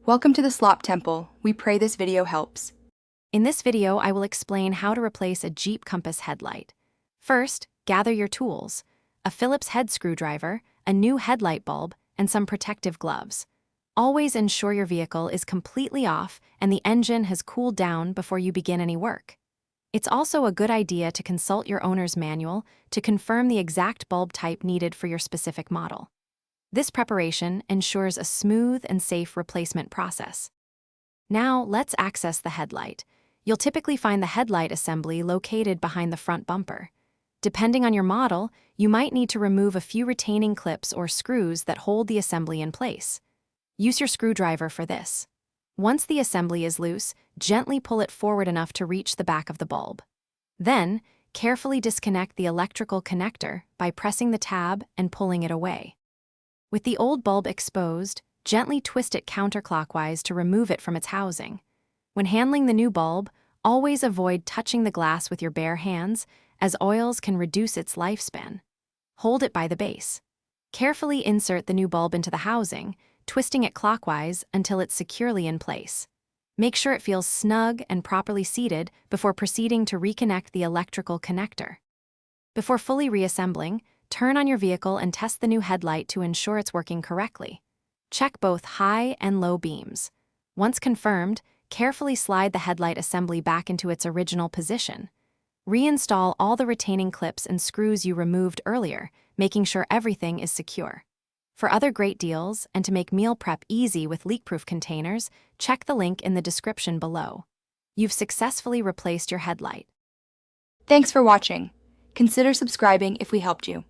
Welcome to the Slop Temple. We pray this video helps. In this video, I will explain how to replace a Jeep Compass headlight. First, gather your tools: a Phillips head screwdriver, a new headlight bulb, and some protective gloves. Always ensure your vehicle is completely off and the engine has cooled down before you begin any work. It's also a good idea to consult your owner's manual to confirm the exact bulb type needed for your specific model. This preparation ensures a smooth and safe replacement process. Now, let's access the headlight. You'll typically find the headlight assembly located behind the front bumper. Depending on your model, you might need to remove a few retaining clips or screws that hold the assembly in place. Use your screwdriver for this. Once the assembly is loose, gently pull it forward enough to reach the back of the bulb. Then, carefully disconnect the electrical connector by pressing the tab and pulling it away. With the old bulb exposed, gently twist it counterclockwise to remove it from its housing. When handling the new bulb, always avoid touching the glass with your bare hands, as oils can reduce its lifespan. Hold it by the base. Carefully insert the new bulb into the housing, twisting it clockwise until it's securely in place. Make sure it feels snug and properly seated before proceeding to reconnect the electrical connector. Before fully reassembling, turn on your vehicle and test the new headlight to ensure it's working correctly. Check both high and low beams. Once confirmed, carefully slide the headlight assembly back into its original position. Reinstall all the retaining clips and screws you removed earlier, making sure everything is secure. For other great deals and to make meal prep easy with leak-proof containers, check the link in the description below. You've successfully replaced your headlight. Thanks for watching. Consider subscribing if we helped you.